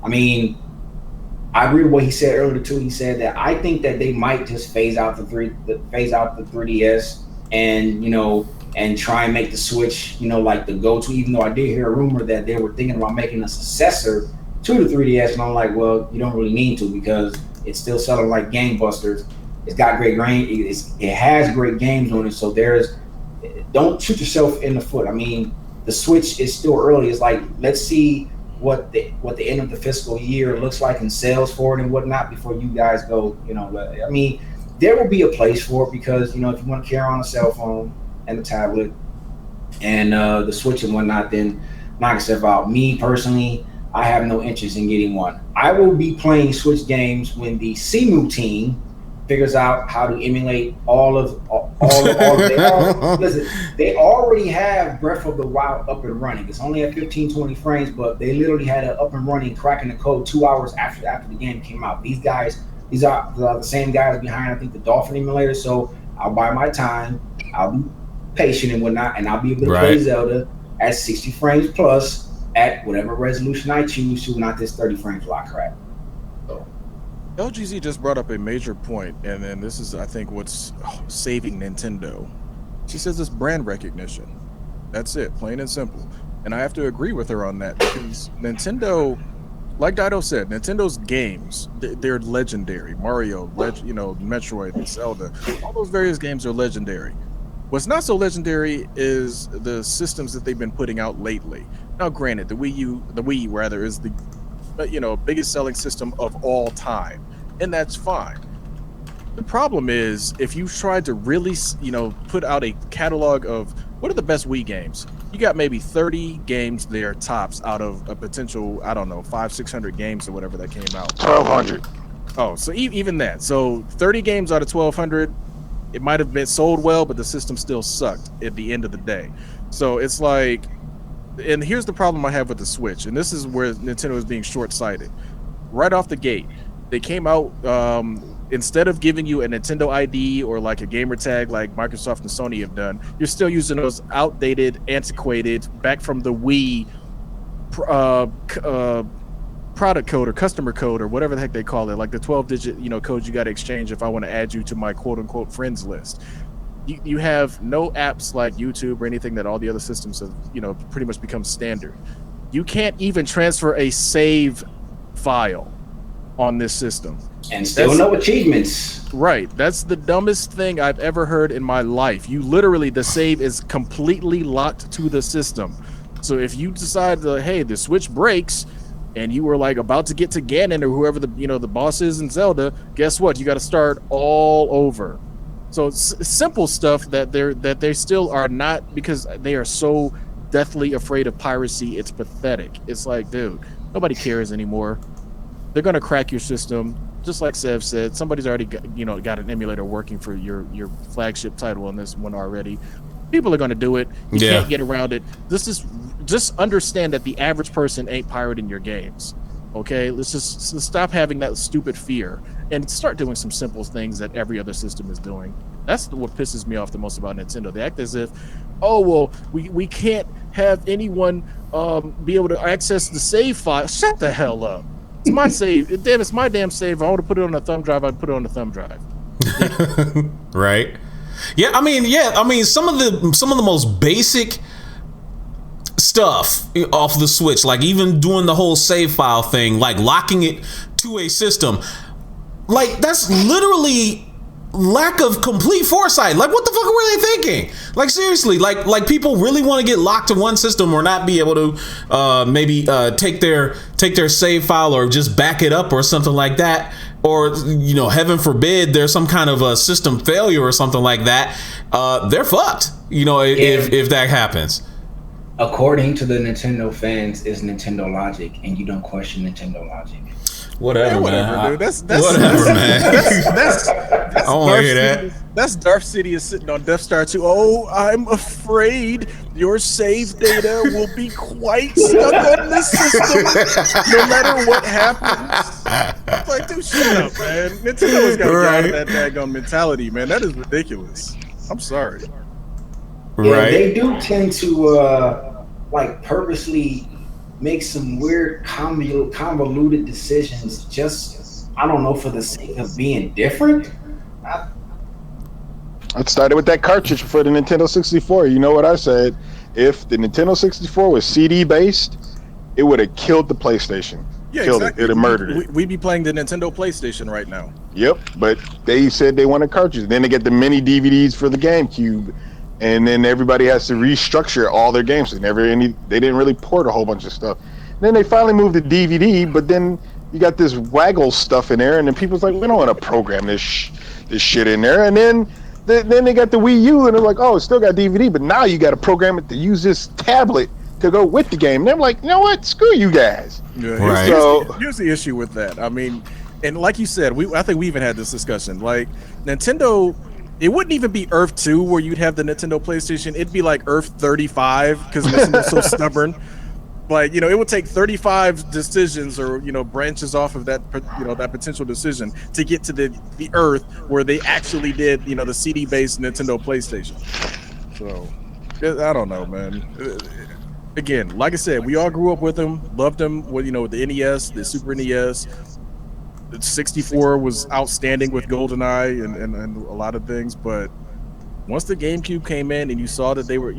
I mean, I agree with what he said earlier too. He said that I think that they might just phase out the 3DS, and and try and make the Switch, like the go-to. Even though I did hear a rumor that they were thinking about making a successor to the 3DS, and I'm like, well, you don't really need to because it's still selling like gangbusters. It's got great it has great games on it. So don't shoot yourself in the foot. I mean, the Switch is still early. It's like, let's see what the end of the fiscal year looks like in sales for it and whatnot before you guys go. I mean, there will be a place for it because if you want to carry on a cell phone and the tablet and the Switch and whatnot, then knock yourself out. Me personally, I have no interest in getting one. I will be playing Switch games when the Simu team figures out how to emulate all of listen, they already have Breath of the Wild up and running. It's only at 1520 frames, but they literally had it up and running, cracking the code 2 hours after the game came out. These are the same guys behind, I think, the Dolphin emulator. So I'll buy my time, I'll be patient and whatnot, and I'll be able to play Zelda at 60 frames plus at whatever resolution I choose to, not this 30 frames lock crap. So LGZ just brought up a major point, and then this is, I think, what's saving Nintendo. She says it's brand recognition. That's it, plain and simple. And I have to agree with her on that because Nintendo, like Dido said, Nintendo's games, they're legendary. Mario, Metroid, Zelda, all those various games are legendary. What's not so legendary is the systems that they've been putting out lately. Now, granted, the Wii U is the biggest selling system of all time, and that's fine. The problem is if you tried to really put out a catalog of what are the best Wii games, you got maybe 30 games there tops out of a potential 500-600 games or whatever that came out. 1,200. Oh, so even that, so 30 games out of 1,200, it might have been sold well, but the system still sucked at the end of the day. So it's like, and here's the problem I have with the Switch, and this is where Nintendo is being short-sighted. Right off the gate, they came out, instead of giving you a Nintendo ID or like a gamer tag like Microsoft and Sony have done, you're still using those outdated, antiquated, back from the Wii product code or customer code or whatever the heck they call it, like the 12-digit code you got to exchange if I want to add you to my quote-unquote friends list. You have no apps like YouTube or anything that all the other systems have pretty much become standard. You can't even transfer a save file on this system, and still no achievements. Right, that's the dumbest thing I've ever heard in my life. You literally, the save is completely locked to the system. So if you decide hey, the Switch breaks and you were like about to get to Ganon or whoever the the boss is in Zelda, guess what? You got to start all over. So it's simple stuff that they still are not, because they are so deathly afraid of piracy. It's pathetic. It's like, dude, nobody cares anymore. They're gonna crack your system, just like Sev said. Somebody's already got an emulator working for your flagship title on this one already. People are gonna do it. You can't get around it. Just understand that the average person ain't pirating your games. Okay, let's stop having that stupid fear and start doing some simple things that every other system is doing. That's what pisses me off the most about Nintendo. They act as if, oh well, we can't have anyone be able to access the save file. Shut the hell up. It's my save. Damn, it's my damn save. If I want to put it on a thumb drive, I'd put it on a thumb drive. Right. Yeah, I mean, some of the most basic stuff off the Switch, like even doing the whole save file thing, like locking it to a system, like that's literally lack of complete foresight. Like, what the fuck were they thinking? Like, seriously, like people really want to get locked to one system or not be able to maybe take their save file or just back it up or something like that, or heaven forbid there's some kind of a system failure or something like that. They're fucked. If that happens. According to the Nintendo fans, is Nintendo logic, and you don't question Nintendo logic. Whatever, whatever, dude. That's whatever, man. That's I don't want to hear that. That's Darth Sidious sitting on Death Star 2. Oh, I'm afraid your save data will be quite stuck on this system, no matter what happens. Like, dude, shut up, man. Nintendo's got to get out of that daggone mentality, man. That is ridiculous. I'm sorry. Yeah, they do tend to like purposely make some weird convoluted decisions just, I don't know, for the sake of being different. It started with that cartridge for the Nintendo 64. You know what I said? If the Nintendo 64 was CD based, it would have killed the PlayStation. Yeah, killed exactly. It would have murdered it. We'd be playing the Nintendo PlayStation right now. Yep, but they said they wanted cartridges. Then they get the mini DVDs for the GameCube, and then everybody has to restructure all their games. They didn't really port a whole bunch of stuff. Then they finally moved to DVD, but then you got this waggle stuff in there, and then people's like, we don't want to program this shit in there. And then they got the Wii U, and they're like, oh, it's still got DVD, but now you got to program it to use this tablet to go with the game. And I'm like, you know what? Screw you guys. Yeah, right. Here's the issue with that. I mean, and like you said, I think we even had this discussion. Like, Nintendo, it wouldn't even be Earth 2 where you'd have the Nintendo PlayStation. It'd be like Earth 35 because Nintendo's so stubborn. Like, it would take 35 decisions or, branches off of that, that potential decision to get to the Earth where they actually did, the CD-based Nintendo PlayStation. So, I don't know, man. Again, like I said, we all grew up with them, loved them with, with the NES, the Super NES. The 64 was outstanding with GoldenEye and a lot of things, but once the GameCube came in and you saw that they were,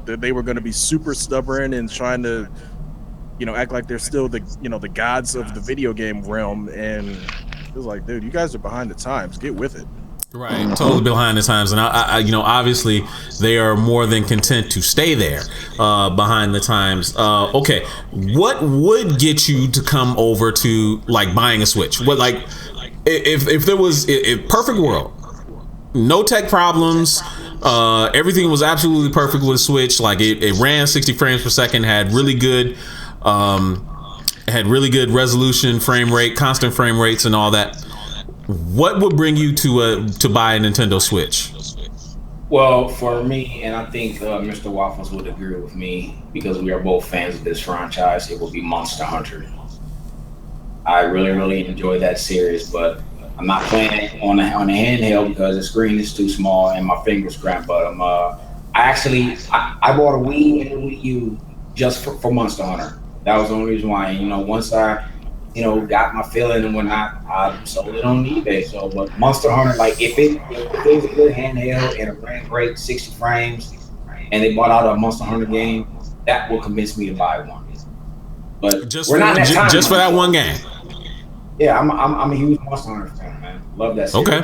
that they were going to be super stubborn and trying to, act like they're still the, the gods of the video game realm, and it was like, dude, you guys are behind the times. Get with it. Right, totally behind the times, and I obviously they are more than content to stay there, behind the times. Okay, what would get you to come over to like buying a Switch? What, like, if there was a perfect world, no tech problems, everything was absolutely perfect with a Switch. Like it ran 60 frames per second, had really good resolution, frame rate, constant frame rates, and all that. What would bring you to buy a Nintendo Switch? Well, for me, and I think Mr. Waffles would agree with me because we are both fans of this franchise, it will be Monster Hunter. I really, really enjoy that series, but I'm not playing it on a handheld because the screen is too small and my fingers cramp. But I bought a Wii and a Wii U just for Monster Hunter. That was the only reason why. Once I got my feeling, and when I sold it on eBay. So, but Monster Hunter, like if it was a good handheld and it ran great, 60 frames, and they bought out a Monster Hunter game, that will convince me to buy one. But we're not in that time just for that one game. Yeah, I'm a huge Monster Hunter fan, man. Love that series. Okay.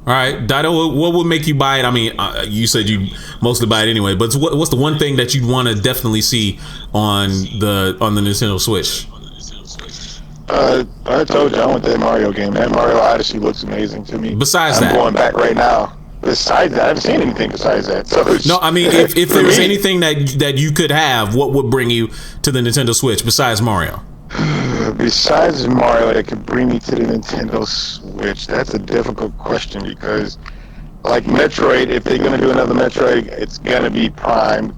All right, Dido, what would make you buy it? I mean, you said you mostly buy it anyway, but what's the one thing that you'd want to definitely see on the Nintendo Switch? I told you I want that Mario game. That Mario Odyssey looks amazing to me. Besides I'm that, going back right now. Besides that, I haven't seen anything besides that. So no, I mean, if there was anything that you could have, what would bring you to the Nintendo Switch besides Mario? Besides Mario, that could bring me to the Nintendo Switch. That's a difficult question because, like Metroid, if they're gonna do another Metroid, it's gonna be Prime.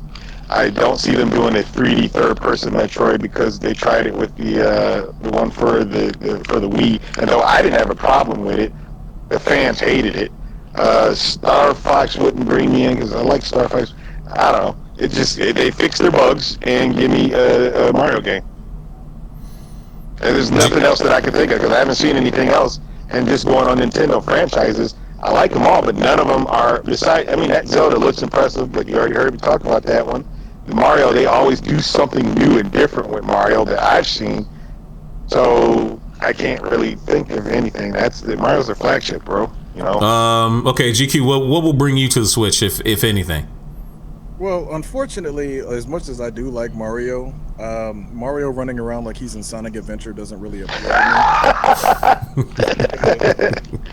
I don't see them doing a 3D third-person Metroid because they tried it with the one for the Wii, and though I didn't have a problem with it, the fans hated it. Star Fox wouldn't bring me in because I like Star Fox. I don't know. They fix their bugs and give me a Mario game. And there's nothing else that I can think of because I haven't seen anything else. And just going on Nintendo franchises, I like them all, but none of them are. Besides, I mean, that Zelda looks impressive, but you already heard me talk about that one. The Mario, they always do something new and different with Mario that I've seen. So I can't really think of anything. Mario's their flagship, bro. Okay, GQ, what will bring you to the Switch, if anything? Well, unfortunately, as much as I do like Mario, Mario running around like he's in Sonic Adventure doesn't really appeal to me.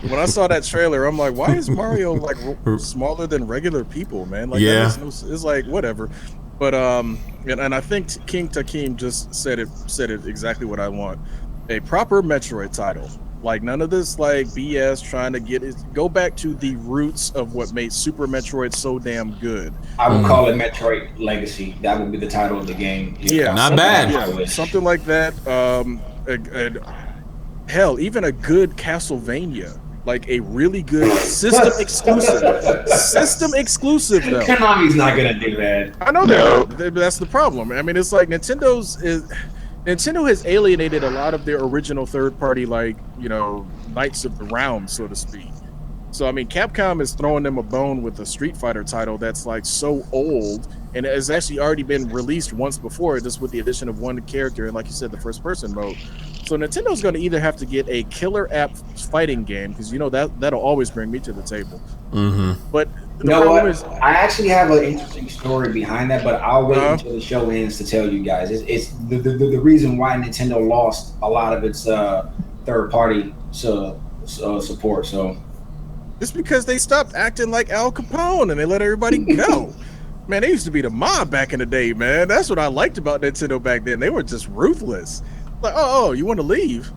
When I saw that trailer, I'm like, why is Mario like smaller than regular people, man? Like, yeah, it's like whatever. But and I think King Takeem just said it exactly what I want. a proper Metroid title. Like none of this like BS trying to get it. Go back to the roots of what made Super Metroid so damn good. I would call it Metroid Legacy. That would be the title of the game. Yeah, not bad. Yeah, something like that. Hell, even a good Castlevania. Like a really good system exclusive. System exclusive though. Konami's not gonna do that. I know that. That's the problem. I mean, it's like Nintendo has alienated a lot of their original third-party, like, you know, Knights of the Round, so to speak. So, I mean, Capcom is throwing them a bone with a Street Fighter title that's, like, so old, and it has actually already been released once before, just with the addition of one character, and like you said, the first-person mode. So Nintendo's going to either have to get a killer app fighting game, because, you know, that'll always bring me to the table. But you know what? I actually have an interesting story behind that, but I'll wait until the show ends to tell you guys. It's the reason why Nintendo lost a lot of its third-party support. So it's because they stopped acting like Al Capone and they let everybody go. Man, they used to be the mob back in the day, man. That's what I liked about Nintendo back then. They were just ruthless. Like, oh, you want to leave?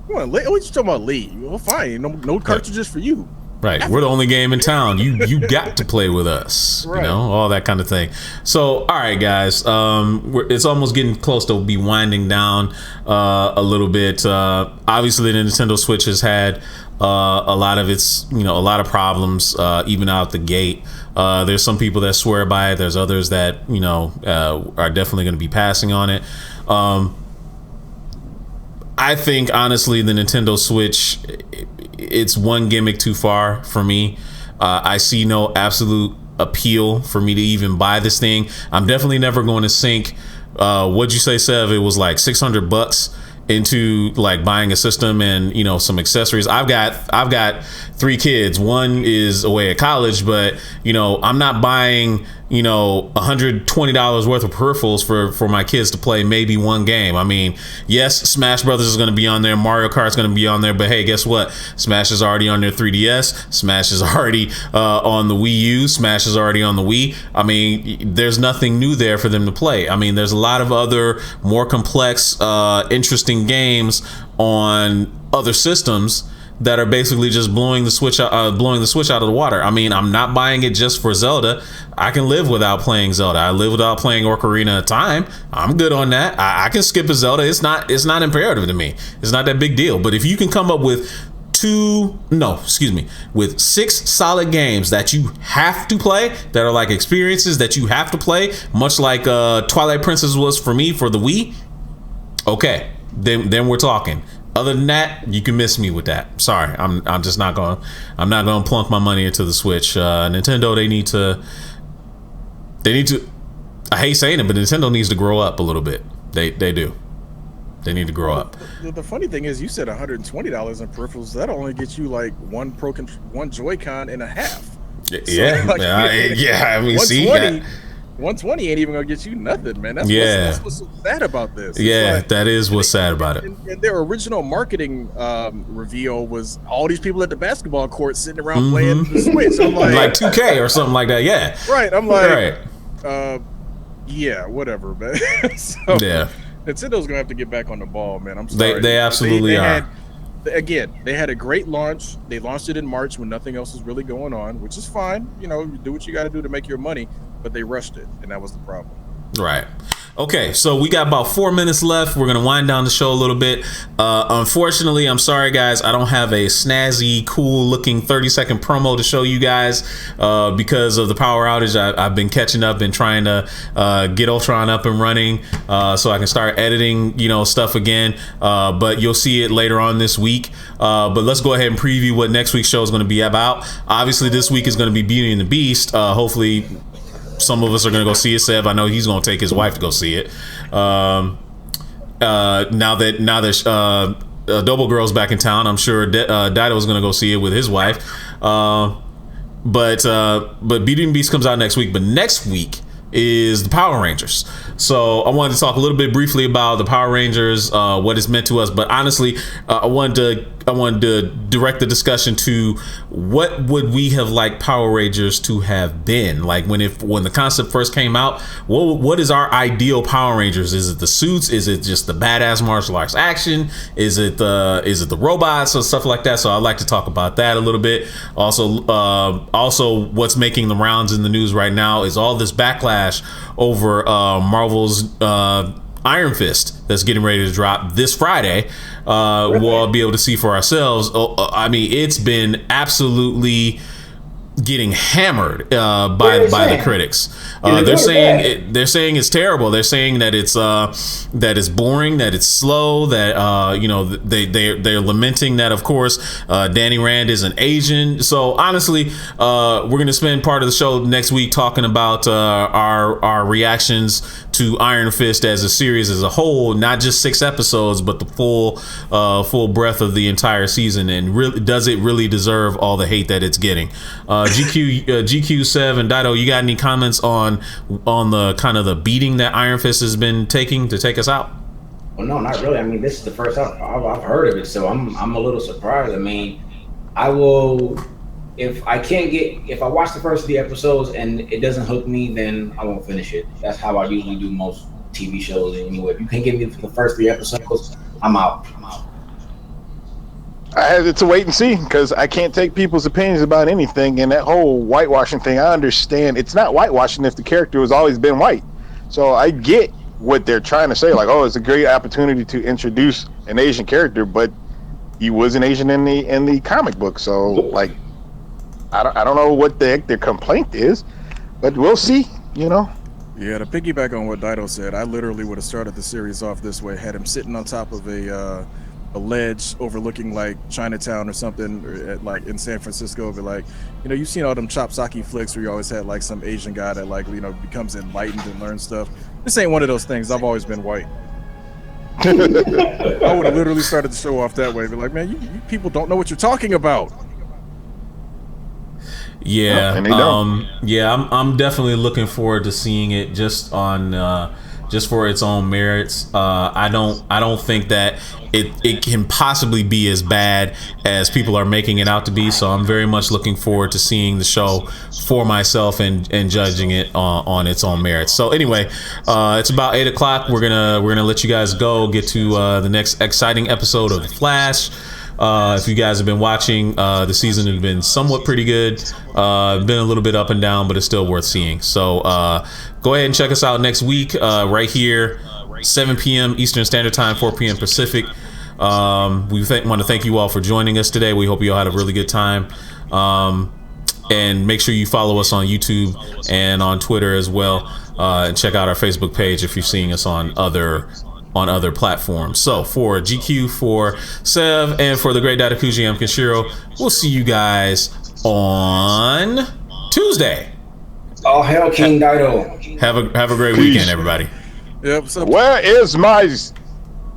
You want to leave? What you talking about leave? Well, fine. No cartridges for you. Right, we're the only game in town. You got to play with us, right. You know, all that kind of thing. So, all right, guys, it's almost getting close to be winding down a little bit. Obviously, the Nintendo Switch has had a lot of its, you know, a lot of problems even out the gate. There's some people that swear by it. There's others that, you know, are definitely going to be passing on it. I think, honestly, the Nintendo Switch, it's one gimmick too far for me. I see no absolute appeal for me to even buy this thing. I'm definitely never going to sink, what'd you say, Sev? It was like $600 into like buying a system and, you know, some accessories. I've got 3 kids. One is away at college, but, you know, I'm not buying, you know, $120 worth of peripherals for my kids to play maybe one game. I mean, yes, Smash Brothers is going to be on there, Mario Kart's going to be on there, but hey, guess what? Smash is already on their 3DS. Smash is already on the Wii U. Smash is already on the Wii. I mean, there's nothing new there for them to play. I mean, there's a lot of other more complex, interesting games on other systems that are basically just blowing the Switch out of the water. I mean, I'm not buying it just for Zelda. I can live without playing Zelda. I live without playing Ocarina of Time. I'm good on that. I can skip a Zelda. It's not imperative to me. It's not that big deal. But if you can come up with 6 solid games that you have to play, that are like experiences that you have to play, much like Twilight Princess was for me for the Wii, okay, then we're talking. Other than that, you can miss me with that. Sorry, I'm not going to plunk my money into the Switch. Nintendo, they need to. I hate saying it, but Nintendo needs to grow up a little bit. They do. They need to grow up. The funny thing is, you said $120 in peripherals. That only gets you like one Joy-Con and a half. Yeah, like, I mean, see, 120 ain't even gonna get you nothing, man. That's what's so sad about this. Like, that is what's sad about it. And their original marketing reveal was all these people at the basketball court sitting around playing the Switch. I'm like 2K or something like that. Yeah. Right. I'm like, yeah, whatever, man. So, yeah. Nintendo's gonna have to get back on the ball, man. I'm sorry. They absolutely are. They had a great launch. They launched it in March when nothing else was really going on, which is fine. You know, you do what you got to do to make your money, but they rushed it, and that was the problem. Right. Okay, so we got about 4 minutes left. We're gonna wind down the show a little bit. Unfortunately, I'm sorry, guys. I don't have a snazzy, cool-looking 30-second promo to show you guys because of the power outage. I've been catching up and trying to get Ultron up and running so I can start editing, you know, stuff again. But you'll see it later on this week. But let's go ahead and preview what next week's show is going to be about. Obviously, this week is going to be Beauty and the Beast. Hopefully, some of us are going to go see it. Sev, I know he's going to take his wife to go see it. Now that Double Girl's back in town, I'm sure Dido's going to go see it with his wife. But Beauty and the Beast comes out next week. But next week is the Power Rangers. So I wanted to talk a little bit briefly about the Power Rangers, what it's meant to us. But honestly, I wanted to direct the discussion to what would we have liked Power Rangers to have been like when the concept first came out. What is our ideal Power Rangers? Is it the suits? Is it just the badass martial arts action? Is it the robots or stuff like that? So I'd like to talk about that a little bit. Also, what's making the rounds in the news right now is all this backlash over Marvel's Iron Fist that's getting ready to drop this Friday. We'll all be able to see for ourselves. I mean, it's been absolutely getting hammered by the critics. They're saying it's terrible. They're saying that it's boring, that it's slow, that they're lamenting that, of course, Danny Rand is an Asian. So honestly, we're going to spend part of the show next week talking about our reactions to Iron Fist as a series as a whole, not just 6 episodes, but the full breadth of the entire season. And really, does it really deserve all the hate that it's getting? GQ7, Dido, you got any comments on the kind of the beating that Iron Fist has been taking to take us out? Well, no, not really. I mean, this is the first I've heard of it, so I'm a little surprised. I mean, I will, if I watch the first 3 episodes and it doesn't hook me, then I won't finish it. That's how I usually do most TV shows anyway. If you can't get me for the first 3 episodes, I'm out. I have to wait and see because I can't take people's opinions about anything. And that whole whitewashing thing, I understand it's not whitewashing if the character has always been white. So I get what they're trying to say, like, oh, it's a great opportunity to introduce an Asian character, but he was an Asian in the comic book. So like, I don't know what the heck their complaint is, but we'll see. Yeah, to piggyback on what Dido said, I literally would have started the series off this way, had him sitting on top of a ledge overlooking like Chinatown or something, or like in San Francisco, but like, you've seen all them chopsaki flicks where you always had like some Asian guy that like, becomes enlightened and learns stuff. This ain't one of those things. I've always been white. I would have literally started the show off that way, but like, man, you people don't know what you're talking about. Yeah, I'm definitely looking forward to seeing it just for its own merits. I don't think that it can possibly be as bad as people are making it out to be. So I'm very much looking forward to seeing the show for myself and judging it on its own merits. So anyway, it's about 8 o'clock. We're gonna let you guys go, get to the next exciting episode of The Flash. If you guys have been watching, the season has been somewhat pretty good. Been a little bit up and down, but it's still worth seeing. So go ahead and check us out next week, right here, 7 p.m. Eastern Standard Time, 4 p.m. Pacific. We want to thank you all for joining us today. We hope you all had a really good time. And make sure you follow us on YouTube and on Twitter as well. And check out our Facebook page if you're seeing us on other platforms. So for GQ, for Sev, and for the great Datakuji, I'm Kenshiro. We'll see you guys on Tuesday. Oh, hell, King Dido. Have a great weekend, everybody. Yep. Where is my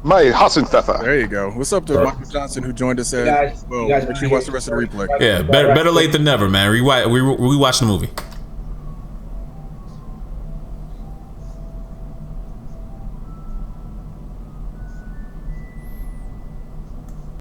Hassenpfeffer? There you go. What's up to Michael Johnson, who joined us as well? Make sure you watch the rest of the replay. Yeah, better late than never, man. We watch the movie.